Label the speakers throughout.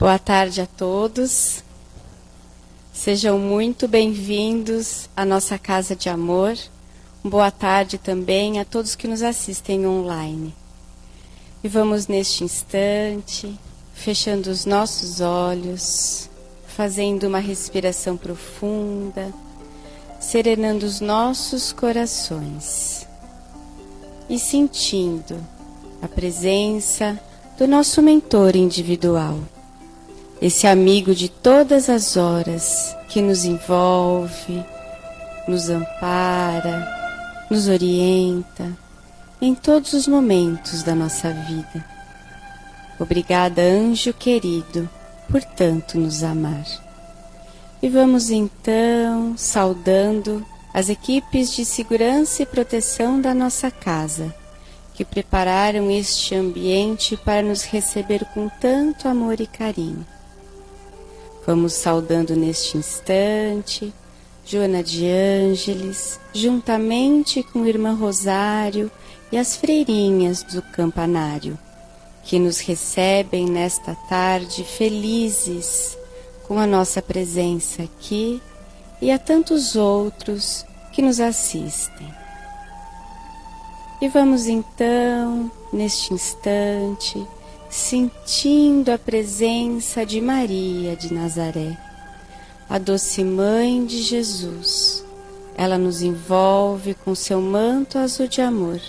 Speaker 1: Boa tarde a todos. Sejam muito bem-vindos à nossa Casa de Amor. Boa tarde também a todos que nos assistem online. E vamos neste instante, fechando os nossos olhos, fazendo uma respiração profunda, serenando os nossos corações e sentindo a presença do nosso mentor individual. Esse amigo de todas as horas que nos envolve, nos ampara, nos orienta em todos os momentos da nossa vida. Obrigada, anjo querido, por tanto nos amar. E vamos então saudando as equipes de segurança e proteção da nossa casa, que prepararam este ambiente para nos receber com tanto amor e carinho. Vamos saudando neste instante Joana de Ângeles, juntamente com a irmã Rosário e as freirinhas do campanário, que nos recebem nesta tarde felizes com a nossa presença aqui e a tantos outros que nos assistem. E vamos então, neste instante, sentindo a presença de Maria de Nazaré, a doce mãe de Jesus. Ela nos envolve com seu manto azul de amor,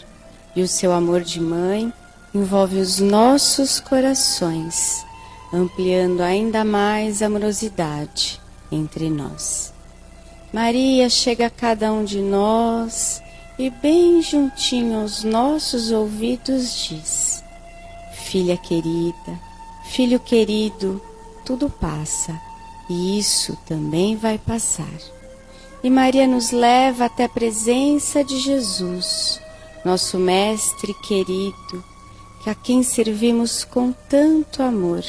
Speaker 1: e o seu amor de mãe envolve os nossos corações, ampliando ainda mais a amorosidade entre nós. Maria chega a cada um de nós e bem juntinho aos nossos ouvidos diz: filha querida, filho querido, tudo passa, e isso também vai passar. E Maria nos leva até a presença de Jesus, nosso mestre querido, a quem servimos com tanto amor.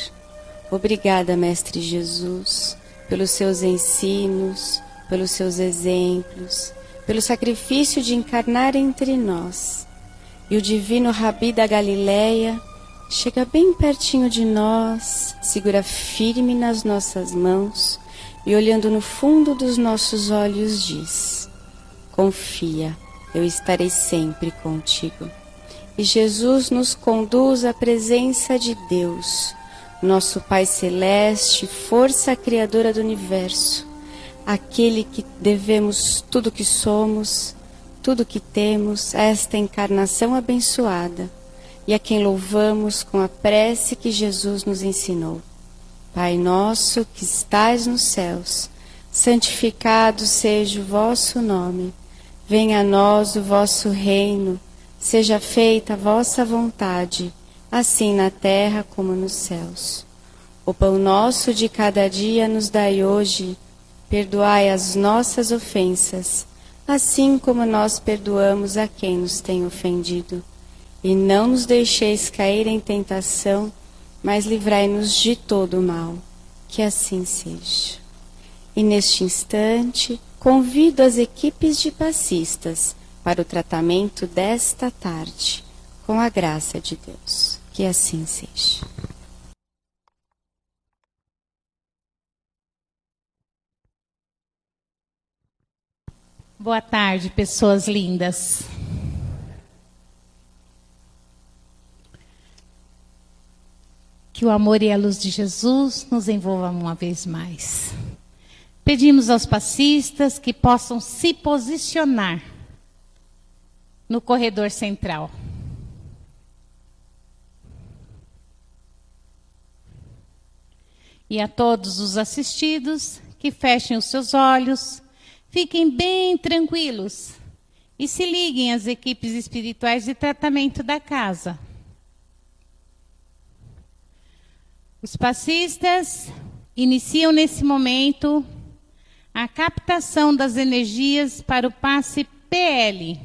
Speaker 1: Obrigada, Mestre Jesus, pelos seus ensinos, pelos seus exemplos, pelo sacrifício de encarnar entre nós. E o divino Rabi da Galileia chega bem pertinho de nós, segura firme nas nossas mãos e olhando no fundo dos nossos olhos diz: confia, eu estarei sempre contigo. E Jesus nos conduz à presença de Deus, nosso Pai Celeste, força criadora do universo, aquele que devemos tudo que somos, tudo que temos, a esta encarnação abençoada, e a quem louvamos com a prece que Jesus nos ensinou. Pai nosso que estais nos céus, santificado seja o vosso nome. Venha a nós o vosso reino. Seja feita a vossa vontade, assim na terra como nos céus. O pão nosso de cada dia nos dai hoje. Perdoai as nossas ofensas, assim como nós perdoamos a quem nos tem ofendido. E não nos deixeis cair em tentação, mas livrai-nos de todo o mal. Que assim seja. E neste instante, convido as equipes de passistas para o tratamento desta tarde, com a graça de Deus. Que assim seja.
Speaker 2: Boa tarde, pessoas lindas. Que o amor e a luz de Jesus nos envolvam uma vez mais. Pedimos aos passistas que possam se posicionar no corredor central. E a todos os assistidos que fechem os seus olhos, fiquem bem tranquilos e se liguem às equipes espirituais de tratamento da casa. Os passistas iniciam nesse momento a captação das energias para o passe PL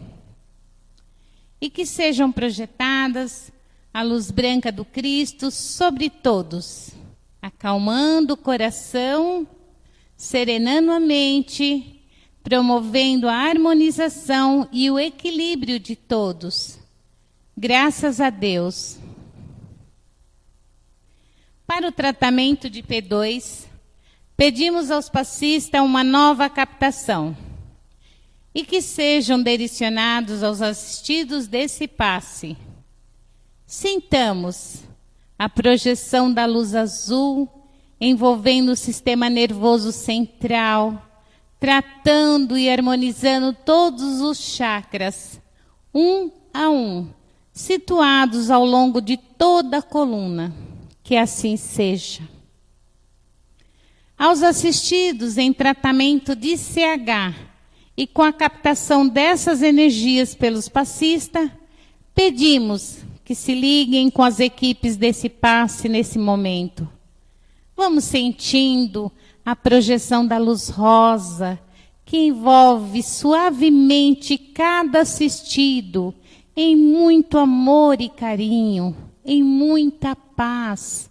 Speaker 2: e que sejam projetadas a luz branca do Cristo sobre todos, acalmando o coração, serenando a mente, promovendo a harmonização e o equilíbrio de todos. Graças a Deus. Para o tratamento de P2, pedimos aos passistas uma nova captação e que sejam direcionados aos assistidos desse passe. Sintamos a projeção da luz azul envolvendo o sistema nervoso central, tratando e harmonizando todos os chakras, um a um, situados ao longo de toda a coluna. Que assim seja. Aos assistidos em tratamento de CH e com a captação dessas energias pelos passistas, pedimos que se liguem com as equipes desse passe nesse momento. Vamos sentindo a projeção da luz rosa, que envolve suavemente cada assistido, em muito amor e carinho, em muita paz,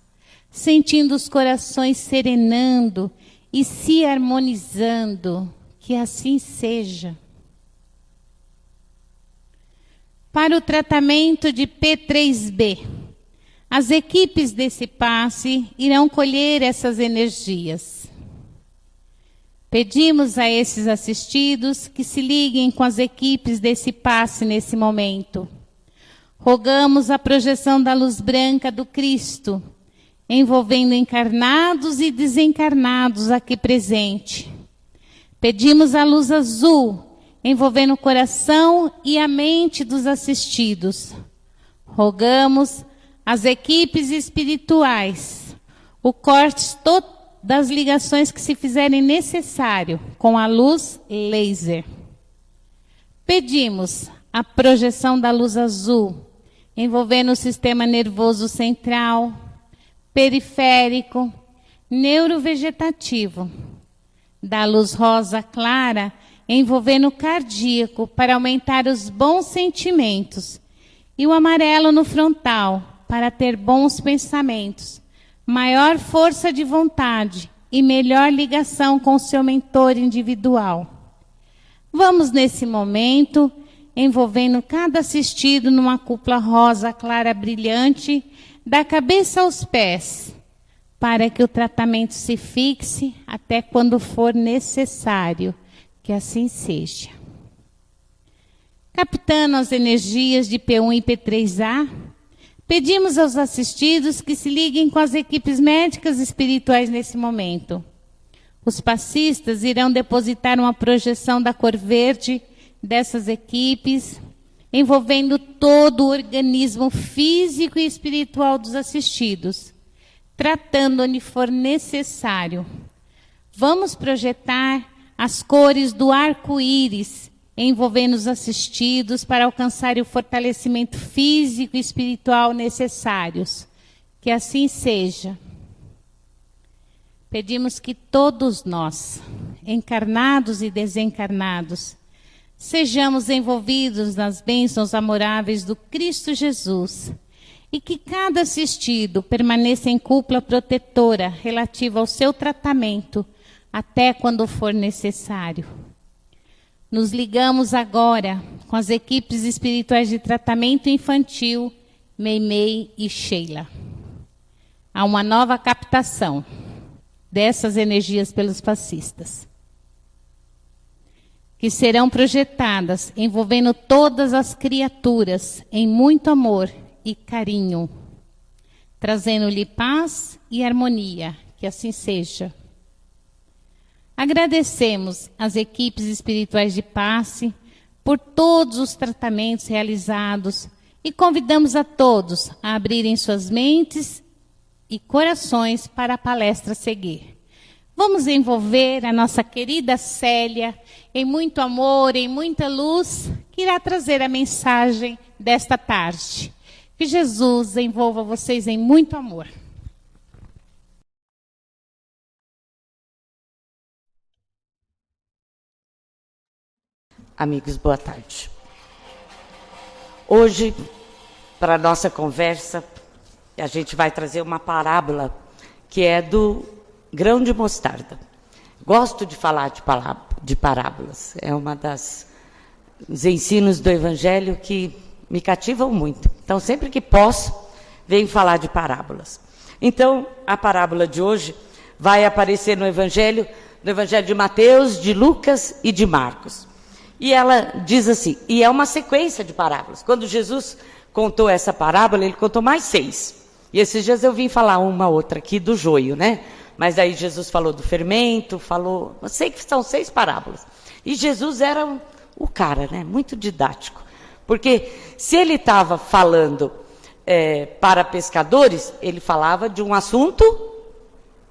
Speaker 2: sentindo os corações serenando e se harmonizando, que assim seja. Para o tratamento de P3B, as equipes desse passe irão colher essas energias. Pedimos a esses assistidos que se liguem com as equipes desse passe nesse momento. Rogamos a projeção da luz branca do Cristo, envolvendo encarnados e desencarnados aqui presente. Pedimos a luz azul, envolvendo o coração e a mente dos assistidos. Rogamos às equipes espirituais o corte das ligações que se fizerem necessário com a luz laser. Pedimos a projeção da luz azul, envolvendo o sistema nervoso central, periférico, neurovegetativo, da luz rosa clara, envolvendo o cardíaco para aumentar os bons sentimentos, e o amarelo no frontal para ter bons pensamentos, maior força de vontade e melhor ligação com o seu mentor individual. Vamos nesse momento, envolvendo cada assistido numa cúpula rosa clara brilhante, da cabeça aos pés, para que o tratamento se fixe até quando for necessário, que assim seja. Captando as energias de P1 e P3A, pedimos aos assistidos que se liguem com as equipes médicas espirituais nesse momento. Os passistas irão depositar uma projeção da cor verde dessas equipes, envolvendo todo o organismo físico e espiritual dos assistidos, tratando onde for necessário. Vamos projetar as cores do arco-íris, envolvendo os assistidos para alcançar o fortalecimento físico e espiritual necessários. Que assim seja. Pedimos que todos nós, encarnados e desencarnados, sejamos envolvidos nas bênçãos amoráveis do Cristo Jesus e que cada assistido permaneça em cúpula protetora relativa ao seu tratamento até quando for necessário. Nos ligamos agora com as equipes espirituais de tratamento infantil, Meimei e Sheila. Há uma nova captação dessas energias pelos passistas, que serão projetadas envolvendo todas as criaturas em muito amor e carinho, trazendo-lhe paz e harmonia, que assim seja. Agradecemos às equipes espirituais de passe por todos os tratamentos realizados e convidamos a todos a abrirem suas mentes e corações para a palestra a seguir. Vamos envolver a nossa querida Célia em muito amor, em muita luz, que irá trazer a mensagem desta tarde. Que Jesus envolva vocês em muito amor.
Speaker 3: Amigos, boa tarde. Hoje, para a nossa conversa, a gente vai trazer uma parábola que é do grão de mostarda. Gosto de falar de parábolas. É uma dos ensinos do Evangelho que me cativam muito. Então, sempre que posso, venho falar de parábolas. Então, a parábola de hoje vai aparecer no Evangelho de Mateus, de Lucas e de Marcos. E ela diz assim, e é uma sequência de parábolas. Quando Jesus contou essa parábola, ele contou mais 6. E esses dias eu vim falar uma outra aqui do joio, né? Mas aí Jesus falou do fermento, falou... Eu sei que são 6 parábolas. E Jesus era o cara, né? Muito didático. Porque se ele estava falando para pescadores, ele falava de um assunto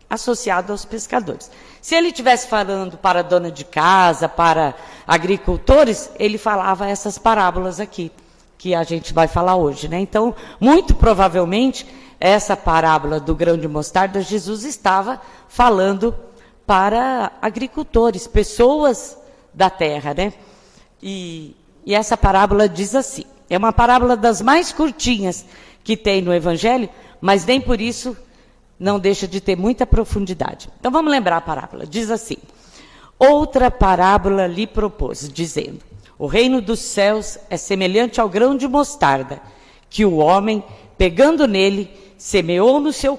Speaker 3: associado aos pescadores. Se ele estivesse falando para dona de casa, para agricultores, ele falava essas parábolas aqui, que a gente vai falar hoje, né? Então, muito provavelmente, essa parábola do grão de mostarda, Jesus estava falando para agricultores, pessoas da terra, né? E essa parábola diz assim, é uma parábola das mais curtinhas que tem no Evangelho, mas nem por isso não deixa de ter muita profundidade. Então vamos lembrar a parábola. Diz assim, outra parábola lhe propôs, dizendo, o reino dos céus é semelhante ao grão de mostarda, que o homem, pegando nele, semeou no seu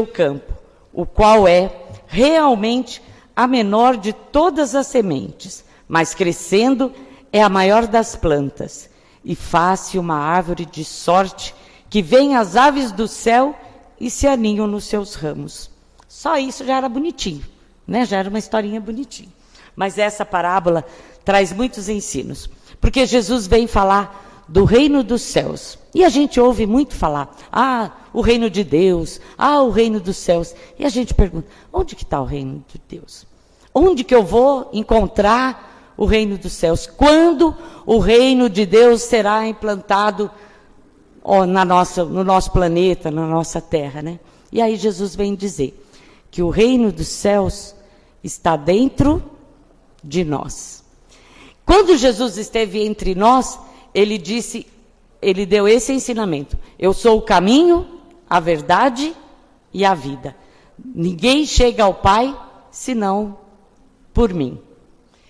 Speaker 3: campo, o qual é realmente a menor de todas as sementes, mas crescendo é a maior das plantas, e faz-se uma árvore de sorte, que vem as aves do céu e se aninham nos seus ramos. Só isso já era bonitinho, né? Já era uma historinha bonitinha. Mas essa parábola traz muitos ensinos, porque Jesus vem falar do reino dos céus. E a gente ouve muito falar, o reino de Deus, o reino dos céus. E a gente pergunta, onde que está o reino de Deus? Onde que eu vou encontrar o reino dos céus? Quando o reino de Deus será implantado no nosso planeta, na nossa terra, né? E aí Jesus vem dizer que o reino dos céus está dentro de nós. Quando Jesus esteve entre nós, ele deu esse ensinamento, eu sou o caminho, a verdade e a vida. Ninguém chega ao Pai, senão por mim.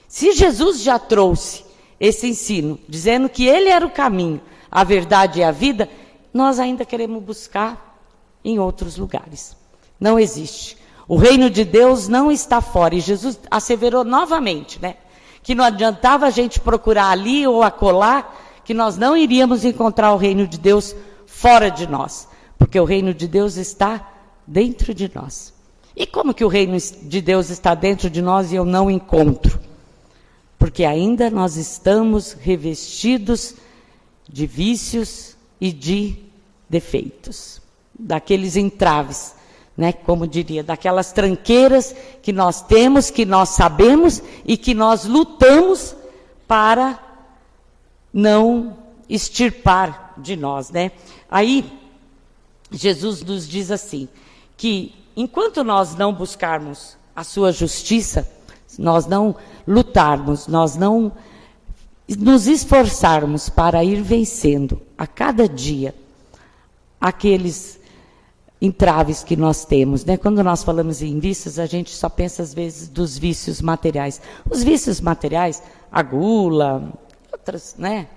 Speaker 3: Se Jesus já trouxe esse ensino, dizendo que ele era o caminho, a verdade e a vida, nós ainda queremos buscar em outros lugares. Não existe. O reino de Deus não está fora. E Jesus asseverou novamente, né? Que não adiantava a gente procurar ali ou acolá, que nós não iríamos encontrar o reino de Deus fora de nós. Porque o reino de Deus está dentro de nós. E como que o reino de Deus está dentro de nós e eu não encontro? Porque ainda nós estamos revestidos de vícios e de defeitos, daqueles entraves, né? Como diria, daquelas tranqueiras que nós temos, que nós sabemos e que nós lutamos para não extirpar de nós, né? Aí Jesus nos diz assim, que enquanto nós não buscarmos a sua justiça, nós não lutarmos, nós não nos esforçarmos para ir vencendo a cada dia aqueles entraves que nós temos, né? Quando nós falamos em vícios, a gente só pensa às vezes dos vícios materiais. Os vícios materiais, a gula, outras, né?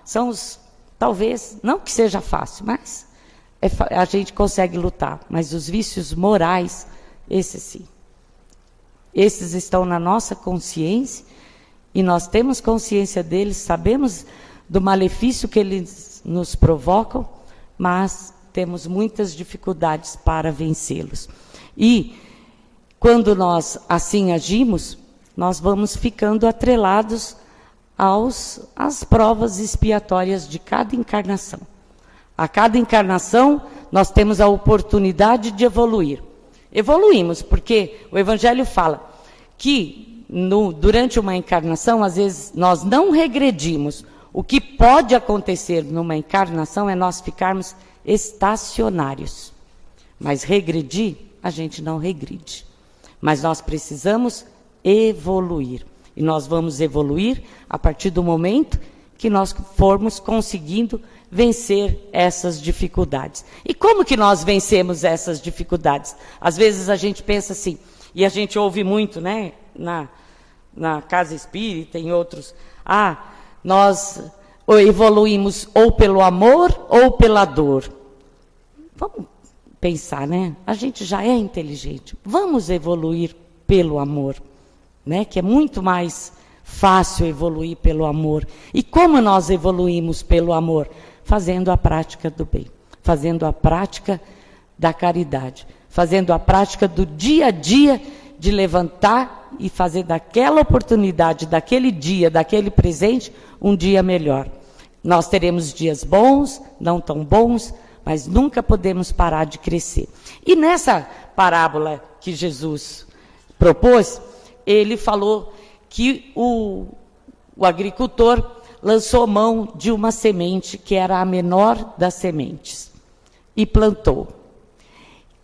Speaker 3: São os, talvez, não que seja fácil, mas a gente consegue lutar. Mas os vícios morais, esses sim. Esses estão na nossa consciência e nós temos consciência deles, sabemos do malefício que eles nos provocam, mas temos muitas dificuldades para vencê-los. E quando nós assim agimos, nós vamos ficando atrelados às provas expiatórias de cada encarnação. A cada encarnação, nós temos a oportunidade de evoluir. Evoluímos, porque o Evangelho fala que durante uma encarnação, às vezes, nós não regredimos. O que pode acontecer numa encarnação é nós ficarmos estacionários. Mas regredir, a gente não regride. Mas nós precisamos evoluir. E nós vamos evoluir a partir do momento que nós formos conseguindo vencer essas dificuldades. E como que nós vencemos essas dificuldades? Às vezes a gente pensa assim, e a gente ouve muito, né, na casa espírita, em outros, nós evoluímos ou pelo amor ou pela dor. Vamos pensar, né? A gente já é inteligente. Vamos evoluir pelo amor, né? Que é muito mais fácil evoluir pelo amor. E como nós evoluímos pelo amor? Fazendo a prática do bem, fazendo a prática da caridade, fazendo a prática do dia a dia de levantar e fazer daquela oportunidade, daquele dia, daquele presente, um dia melhor. Nós teremos dias bons, não tão bons, mas nunca podemos parar de crescer. E nessa parábola que Jesus propôs, ele falou que o agricultor lançou mão de uma semente que era a menor das sementes e plantou.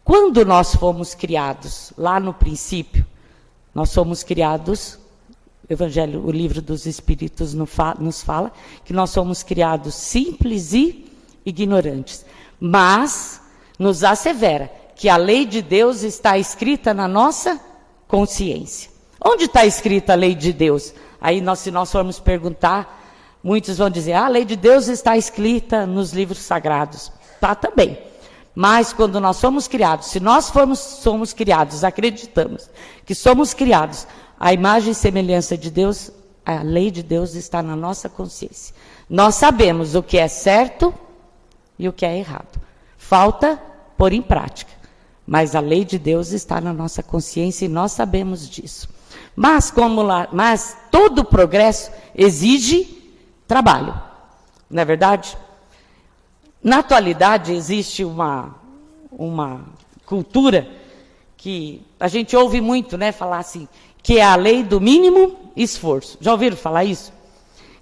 Speaker 3: Quando nós fomos criados, lá no princípio, nós somos criados, o Evangelho, o livro dos Espíritos nos fala, que nós somos criados simples e ignorantes. Mas nos assevera que a lei de Deus está escrita na nossa consciência. Onde está escrita a lei de Deus? Aí, se nós formos perguntar, muitos vão dizer, a lei de Deus está escrita nos livros sagrados. Tá também. Mas quando nós somos criados, se nós somos criados, acreditamos que somos criados à imagem e semelhança de Deus, a lei de Deus está na nossa consciência. Nós sabemos o que é certo e o que é errado. Falta pôr em prática. Mas a lei de Deus está na nossa consciência e nós sabemos disso. Mas todo progresso exige trabalho. Não é verdade? Na atualidade existe uma cultura que a gente ouve muito, né, falar assim, que é a lei do mínimo esforço. Já ouviram falar isso?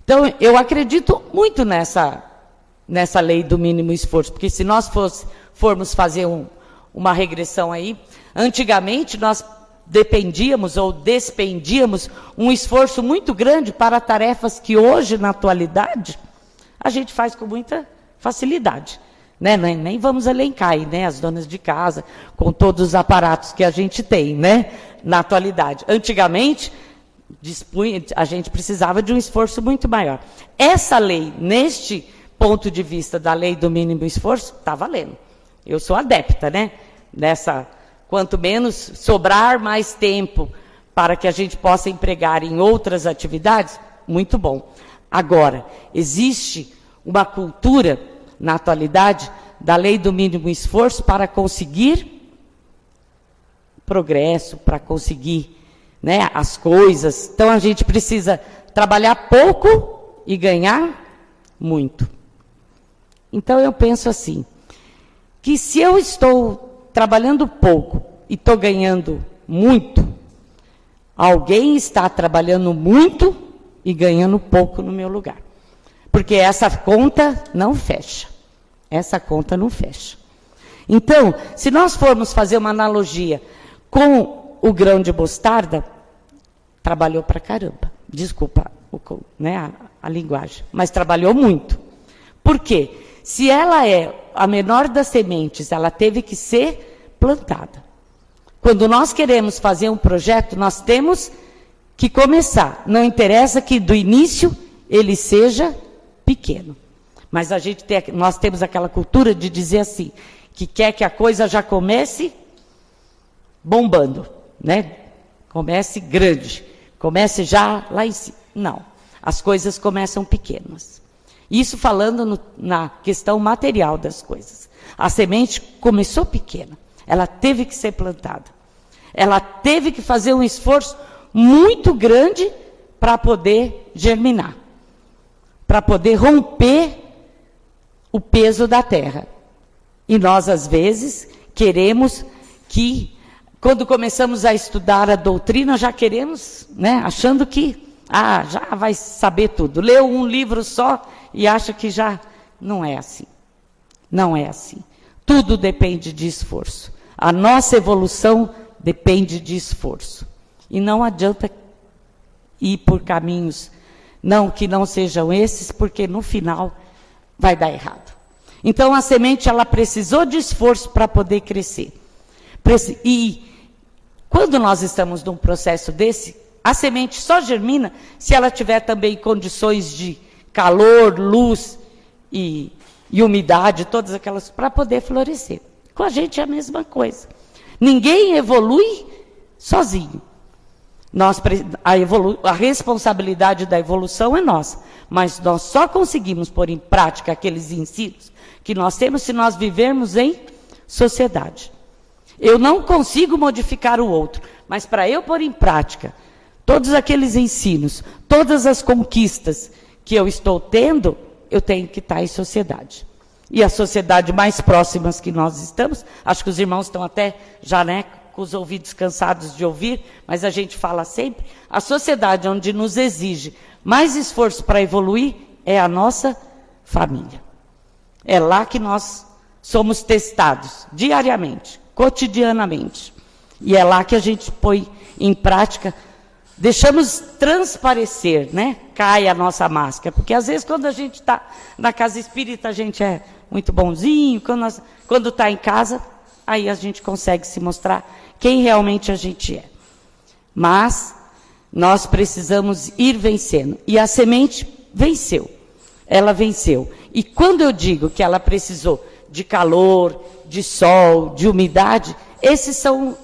Speaker 3: Então, eu acredito muito nessa lei do mínimo esforço, porque se nós formos fazer uma regressão aí, antigamente nós dependíamos ou despendíamos um esforço muito grande para tarefas que hoje, na atualidade, a gente faz com muita facilidade. Né? Nem vamos elencar aí, né? As donas de casa, com todos os aparatos que a gente tem, né? Na atualidade. Antigamente, a gente precisava de um esforço muito maior. Essa lei, neste ponto de vista da lei do mínimo esforço, está valendo. Eu sou adepta, né? Quanto menos sobrar mais tempo para que a gente possa empregar em outras atividades, muito bom. Agora, existe uma cultura, na atualidade, da lei do mínimo esforço para conseguir progresso, para conseguir, né, as coisas. Então, a gente precisa trabalhar pouco e ganhar muito. Então, eu penso assim, que se eu estou trabalhando pouco e estou ganhando muito, alguém está trabalhando muito e ganhando pouco no meu lugar. Porque essa conta não fecha. Essa conta não fecha. Então, se nós formos fazer uma analogia com o grão de mostarda, trabalhou pra caramba. Desculpa, né, a linguagem. Mas trabalhou muito. Por quê? Se ela é a menor das sementes, ela teve que ser plantada. Quando nós queremos fazer um projeto, nós temos que começar. Não interessa que do início ele seja pequeno. Mas nós temos aquela cultura de dizer assim, que quer que a coisa já comece bombando, né? Comece grande, comece já lá em cima. Não, as coisas começam pequenas. Isso falando na questão material das coisas. A semente começou pequena, ela teve que ser plantada. Ela teve que fazer um esforço muito grande para poder germinar, para poder romper o peso da terra. E nós, às vezes, queremos que, quando começamos a estudar a doutrina, já queremos, né, achando que, já vai saber tudo. Leu um livro só e acha que já... Não é assim. Não é assim. Tudo depende de esforço. A nossa evolução depende de esforço. E não adianta ir por caminhos que não sejam esses, porque no final vai dar errado. Então, a semente, ela precisou de esforço para poder crescer. E quando nós estamos num processo desse, a semente só germina se ela tiver também condições de calor, luz e umidade, todas aquelas, para poder florescer. Com a gente é a mesma coisa. Ninguém evolui sozinho. A responsabilidade da evolução é nossa, mas nós só conseguimos pôr em prática aqueles ensinos que nós temos se nós vivermos em sociedade. Eu não consigo modificar o outro, mas para eu pôr em prática todos aqueles ensinos, todas as conquistas que eu estou tendo, eu tenho que estar em sociedade. E a sociedade mais próximas que nós estamos, acho que os irmãos estão até já, né, com os ouvidos cansados de ouvir, mas a gente fala sempre, a sociedade onde nos exige mais esforço para evoluir é a nossa família. É lá que nós somos testados diariamente, cotidianamente. E é lá que a gente põe em prática, deixamos transparecer, né? Cai a nossa máscara. Porque às vezes quando a gente está na casa espírita, a gente é muito bonzinho. Quando está em casa, aí a gente consegue se mostrar quem realmente a gente é. Mas nós precisamos ir vencendo. E a semente venceu. Ela venceu. E quando eu digo que ela precisou de calor, de sol, de umidade, esses são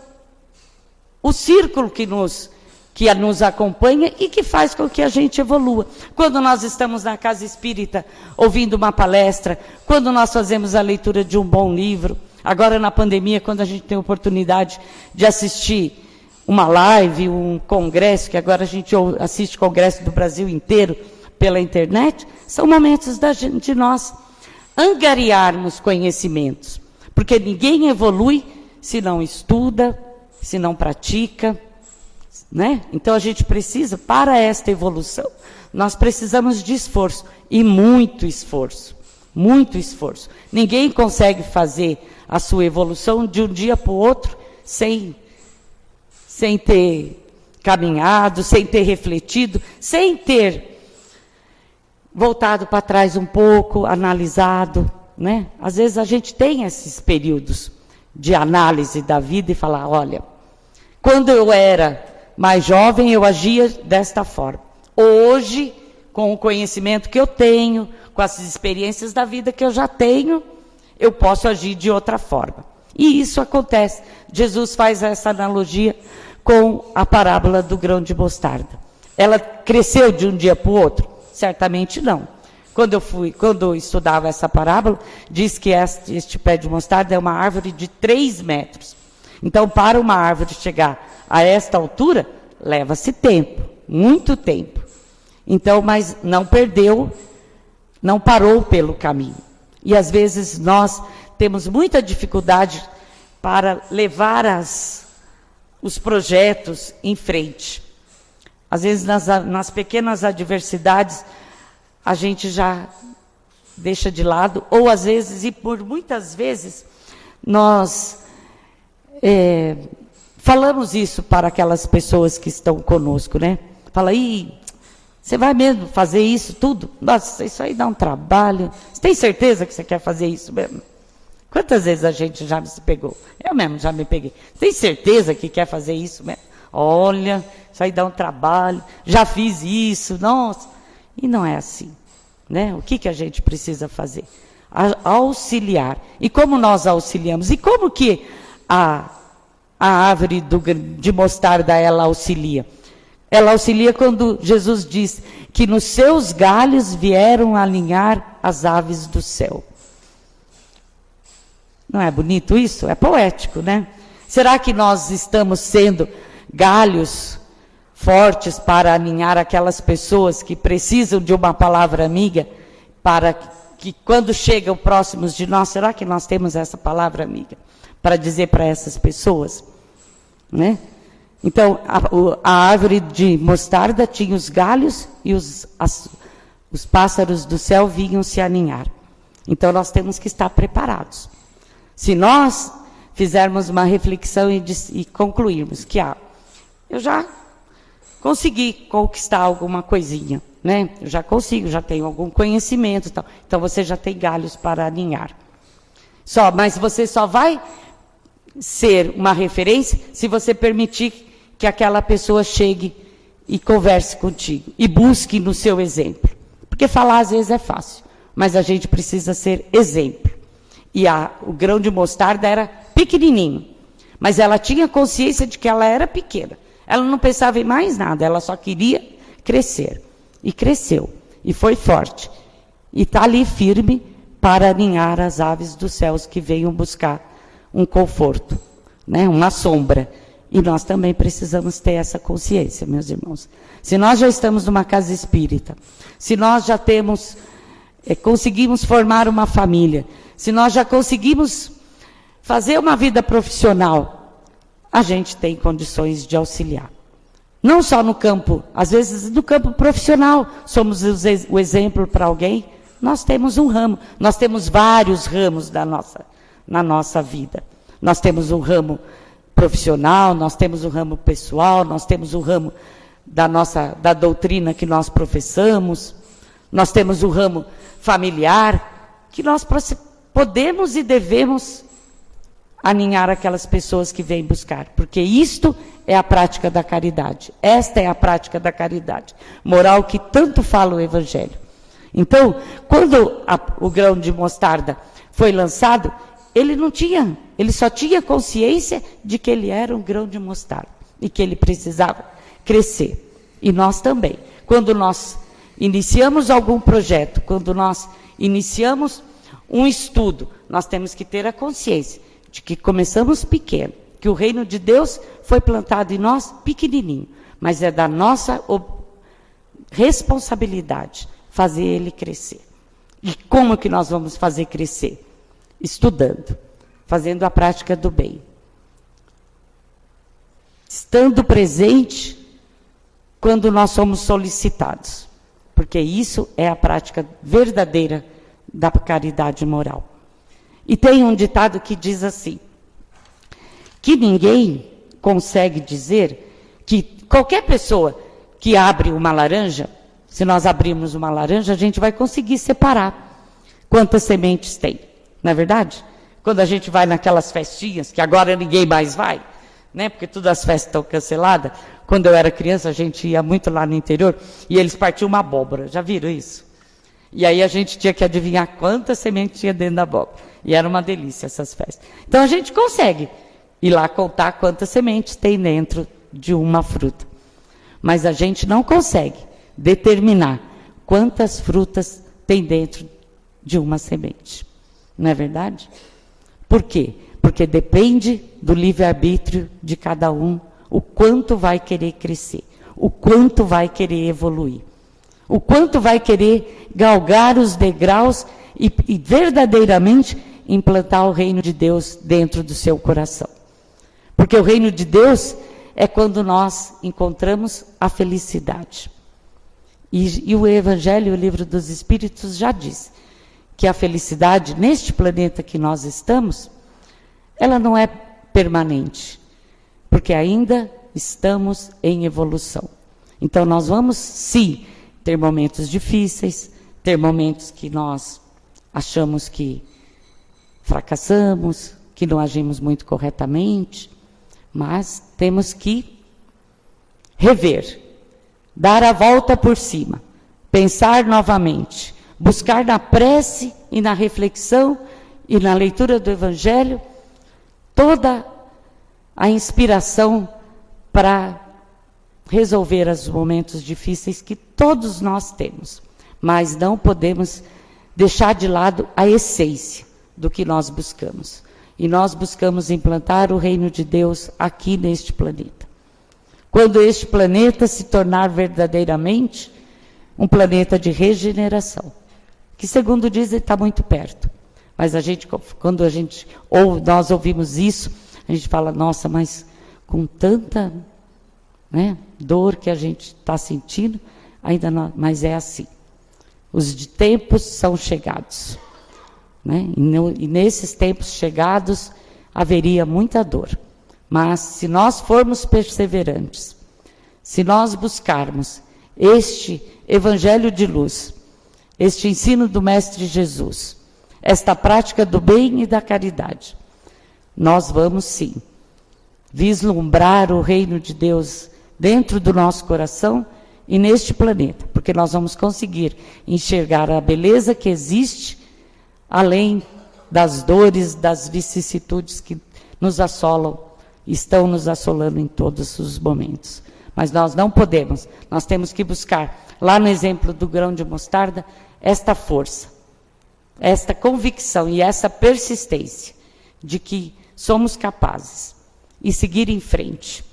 Speaker 3: o círculo que nos acompanha e que faz com que a gente evolua. Quando nós estamos na casa espírita, ouvindo uma palestra, quando nós fazemos a leitura de um bom livro, agora na pandemia, quando a gente tem a oportunidade de assistir uma live, um congresso, que agora a gente assiste congresso do Brasil inteiro pela internet, são momentos de nós angariarmos conhecimentos, porque ninguém evolui se não estuda, se não pratica, né? Então a gente precisa, para esta evolução, nós precisamos de esforço, e muito esforço, muito esforço. Ninguém consegue fazer a sua evolução de um dia para o outro sem ter caminhado, sem ter refletido, sem ter voltado para trás um pouco, analisado, né? Às vezes a gente tem esses períodos de análise da vida e falar, olha, quando eu era mais jovem, eu agia desta forma. Hoje, com o conhecimento que eu tenho, com as experiências da vida que eu já tenho, eu posso agir de outra forma. E isso acontece. Jesus faz essa analogia com a parábola do grão de mostarda. Ela cresceu de um dia para o outro? Certamente não. Quando eu estudava essa parábola, diz que este pé de mostarda é uma árvore de 3 metros. Então, para uma árvore chegar a esta altura, leva-se tempo, muito tempo. Então, mas não perdeu, não parou pelo caminho. E às vezes nós temos muita dificuldade para levar os projetos em frente. Às vezes nas pequenas adversidades a gente já deixa de lado, ou às vezes, e por muitas vezes, nós falamos isso para aquelas pessoas que estão conosco, né? Fala, você vai mesmo fazer isso tudo? Nossa, isso aí dá um trabalho. Você tem certeza que você quer fazer isso mesmo? Quantas vezes a gente já se pegou? Eu mesmo já me peguei. Tem certeza que quer fazer isso mesmo? Olha, isso aí dá um trabalho. Já fiz isso, nossa. E não é assim, né? O que a gente precisa fazer? Auxiliar. E como nós auxiliamos? E como que a árvore de mostarda, ela auxilia? Ela auxilia quando Jesus diz que nos seus galhos vieram alinhar as aves do céu. Não é bonito isso? É poético, né? Será que nós estamos sendo galhos fortes para alinhar aquelas pessoas que precisam de uma palavra amiga, para que quando chegam próximos de nós, será que nós temos essa palavra amiga para dizer para essas pessoas? Né? Então, a árvore de mostarda tinha os galhos e os pássaros do céu vinham se aninhar. Então, nós temos que estar preparados. Se nós fizermos uma reflexão e concluirmos que eu já consegui conquistar alguma coisinha, né? Eu já consigo, já tenho algum conhecimento e tal. Então, você já tem galhos para aninhar. Mas você só vai ser uma referência se você permitir que aquela pessoa chegue e converse contigo e busque no seu exemplo. Porque falar às vezes é fácil, mas a gente precisa ser exemplo. E o grão de mostarda era pequenininho. Mas ela tinha consciência de que ela era pequena. Ela não pensava em mais nada, ela só queria crescer. E cresceu, e foi forte. E está ali firme para aninhar as aves dos céus que venham buscar um conforto, né? Uma sombra. E nós também precisamos ter essa consciência, meus irmãos. Se nós já estamos numa casa espírita, se nós já temos, conseguimos formar uma família, se nós já conseguimos fazer uma vida profissional, a gente tem condições de auxiliar. Não só no campo, às vezes no campo profissional, somos o exemplo para alguém. Nós temos um ramo, nós temos vários ramos na nossa vida. Nós temos um ramo profissional, nós temos um ramo pessoal, nós temos um ramo da doutrina que nós professamos, nós temos um ramo familiar, que nós podemos e devemos aninhar aquelas pessoas que vêm buscar, porque isto é a prática da caridade. Esta é a prática da caridade moral que tanto fala o Evangelho. Então, quando o grão de mostarda foi lançado, ele só tinha consciência de que ele era um grão de mostarda e que ele precisava crescer. E nós também. Quando nós iniciamos algum projeto, quando nós iniciamos um estudo, nós temos que ter a consciência de que começamos pequeno, que o reino de Deus foi plantado em nós pequenininho, mas é da nossa responsabilidade fazer ele crescer. E como que nós vamos fazer crescer? Estudando, fazendo a prática do bem, estando presente quando nós somos solicitados, porque isso é a prática verdadeira da caridade moral. E tem um ditado que diz assim, que ninguém consegue dizer que qualquer pessoa que abre uma laranja, se nós abrirmos uma laranja, a gente vai conseguir separar quantas sementes tem. Não é verdade? Quando a gente vai naquelas festinhas, que agora ninguém mais vai, né? Porque todas as festas estão canceladas. Quando eu era criança, a gente ia muito lá no interior e eles partiam uma abóbora. Já viram isso? E aí a gente tinha que adivinhar quantas sementes tinha dentro da abóbora. E era uma delícia essas festas. Então a gente consegue ir lá contar quantas sementes tem dentro de uma fruta. Mas a gente não consegue determinar quantas frutas tem dentro de uma semente. Não é verdade? Por quê? Porque depende do livre-arbítrio de cada um, o quanto vai querer crescer, o quanto vai querer evoluir, o quanto vai querer galgar os degraus e verdadeiramente implantar o reino de Deus dentro do seu coração. Porque o reino de Deus é quando nós encontramos a felicidade. E o Evangelho, o Livro dos Espíritos, já diz que a felicidade neste planeta que nós estamos, ela não é permanente, porque ainda estamos em evolução. Então nós vamos, sim, ter momentos difíceis, ter momentos que nós achamos que fracassamos, que não agimos muito corretamente, mas temos que rever, dar a volta por cima, pensar novamente, buscar na prece e na reflexão e na leitura do Evangelho toda a inspiração para resolver os momentos difíceis que todos nós temos. Mas não podemos deixar de lado a essência do que nós buscamos. E nós buscamos implantar o reino de Deus aqui neste planeta. Quando este planeta se tornar verdadeiramente um planeta de regeneração, que segundo dizem está muito perto. Mas quando nós ouvimos isso, a gente fala, nossa, mas com tanta, né, dor que a gente está sentindo, ainda não, mas é assim. Os tempos são chegados. Né? E nesses tempos chegados, haveria muita dor. Mas se nós formos perseverantes, se nós buscarmos este Evangelho de luz, este ensino do Mestre Jesus, esta prática do bem e da caridade, nós vamos sim vislumbrar o reino de Deus dentro do nosso coração e neste planeta, porque nós vamos conseguir enxergar a beleza que existe além das dores, das vicissitudes que nos assolam, estão nos assolando em todos os momentos. Mas nós não podemos, nós temos que buscar, lá no exemplo do grão de mostarda, esta força, esta convicção e essa persistência de que somos capazes e seguir em frente.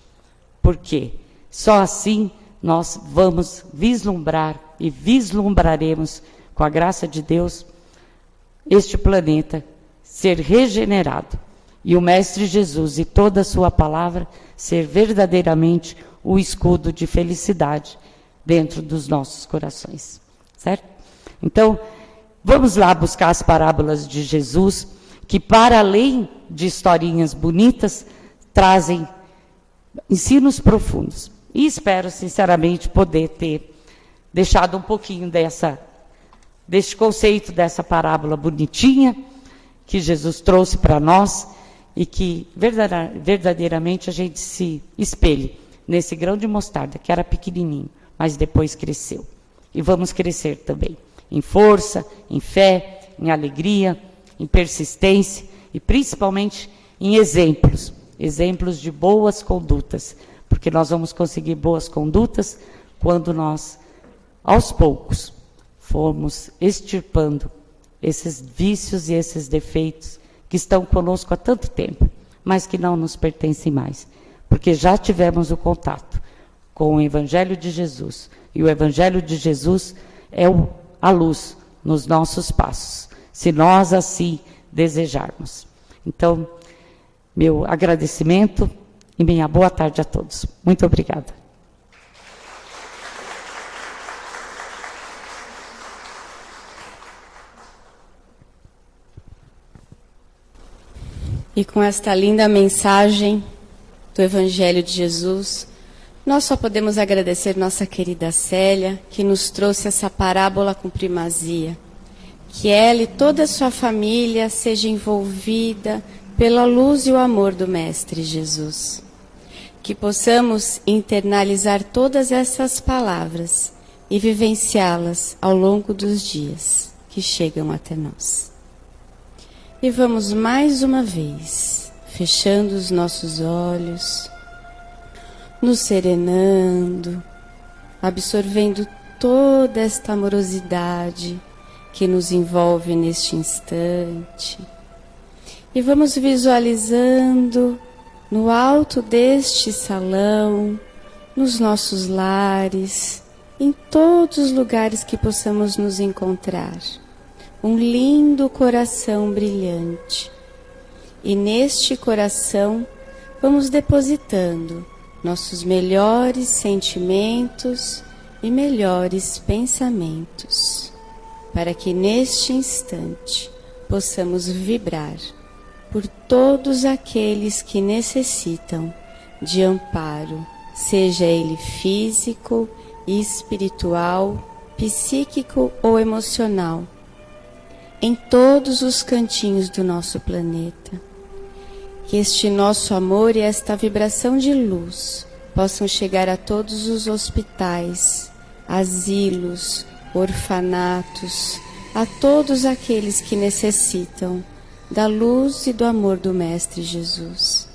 Speaker 3: Porque só assim nós vamos vislumbrar e vislumbraremos, com a graça de Deus, este planeta ser regenerado e o Mestre Jesus e toda a sua palavra ser verdadeiramente o escudo de felicidade dentro dos nossos corações, certo? Então, vamos lá buscar as parábolas de Jesus, que para além de historinhas bonitas, trazem ensinos profundos. E espero, sinceramente, poder ter deixado um pouquinho deste conceito, dessa parábola bonitinha, que Jesus trouxe para nós, e que verdadeiramente a gente se espelhe nesse grão de mostarda, que era pequenininho, mas depois cresceu. E vamos crescer também, em força, em fé, em alegria, em persistência, e principalmente em exemplos de boas condutas, porque nós vamos conseguir boas condutas quando nós, aos poucos, formos extirpando esses vícios e esses defeitos que estão conosco há tanto tempo, mas que não nos pertencem mais, porque já tivemos o contato com o Evangelho de Jesus, e o Evangelho de Jesus é a luz nos nossos passos, se nós assim desejarmos. Então, meu agradecimento e minha boa tarde a todos. Muito obrigada.
Speaker 1: E com esta linda mensagem do Evangelho de Jesus, nós só podemos agradecer nossa querida Célia, que nos trouxe essa parábola com primazia. Que ela e toda a sua família seja envolvida pela luz e o amor do Mestre Jesus. Que possamos internalizar todas essas palavras e vivenciá-las ao longo dos dias que chegam até nós. E vamos mais uma vez, fechando os nossos olhos, nos serenando, absorvendo toda esta amorosidade que nos envolve neste instante. E vamos visualizando no alto deste salão, nos nossos lares, em todos os lugares que possamos nos encontrar, um lindo coração brilhante. E neste coração vamos depositando nossos melhores sentimentos e melhores pensamentos, para que neste instante possamos vibrar por todos aqueles que necessitam de amparo, seja ele físico, espiritual, psíquico ou emocional, em todos os cantinhos do nosso planeta. Que este nosso amor e esta vibração de luz possam chegar a todos os hospitais, asilos, orfanatos, a todos aqueles que necessitam da luz e do amor do Mestre Jesus.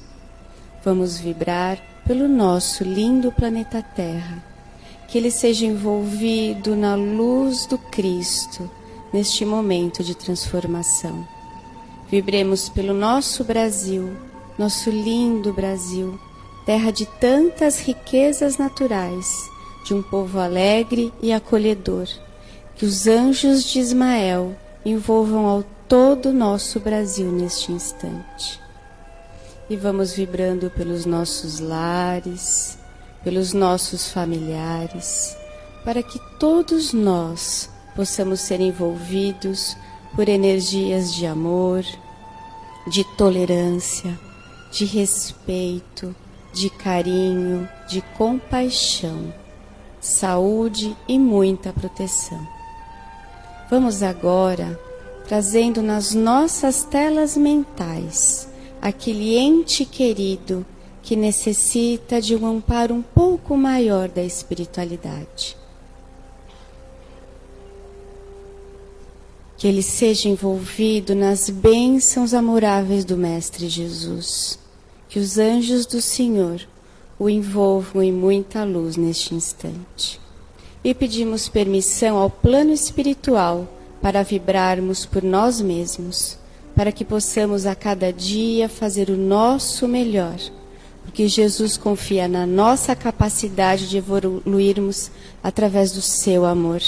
Speaker 1: Vamos vibrar pelo nosso lindo planeta Terra, que ele seja envolvido na luz do Cristo, neste momento de transformação. Vibremos pelo nosso Brasil, nosso lindo Brasil, terra de tantas riquezas naturais, de um povo alegre e acolhedor. Que os anjos de Ismael envolvam ao todo o nosso Brasil neste instante. E vamos vibrando pelos nossos lares, pelos nossos familiares, para que todos nós possamos ser envolvidos por energias de amor, de tolerância, de respeito, de carinho, de compaixão, saúde e muita proteção. Vamos agora trazendo nas nossas telas mentais aquele ente querido que necessita de um amparo um pouco maior da espiritualidade. Que ele seja envolvido nas bênçãos amoráveis do Mestre Jesus. Que os anjos do Senhor o envolvam em muita luz neste instante. E pedimos permissão ao plano espiritual para vibrarmos por nós mesmos, para que possamos a cada dia fazer o nosso melhor, porque Jesus confia na nossa capacidade de evoluirmos através do seu amor.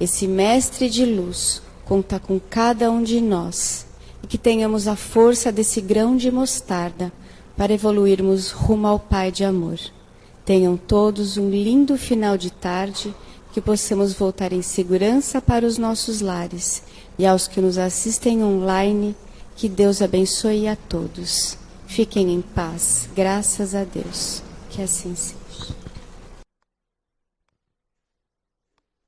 Speaker 1: Esse Mestre de luz conta com cada um de nós, e que tenhamos a força desse grão de mostarda para evoluirmos rumo ao Pai de amor. Tenham todos um lindo final de tarde, que possamos voltar em segurança para os nossos lares, e aos que nos assistem online, que Deus abençoe a todos. Fiquem em paz, graças a Deus. Que assim seja.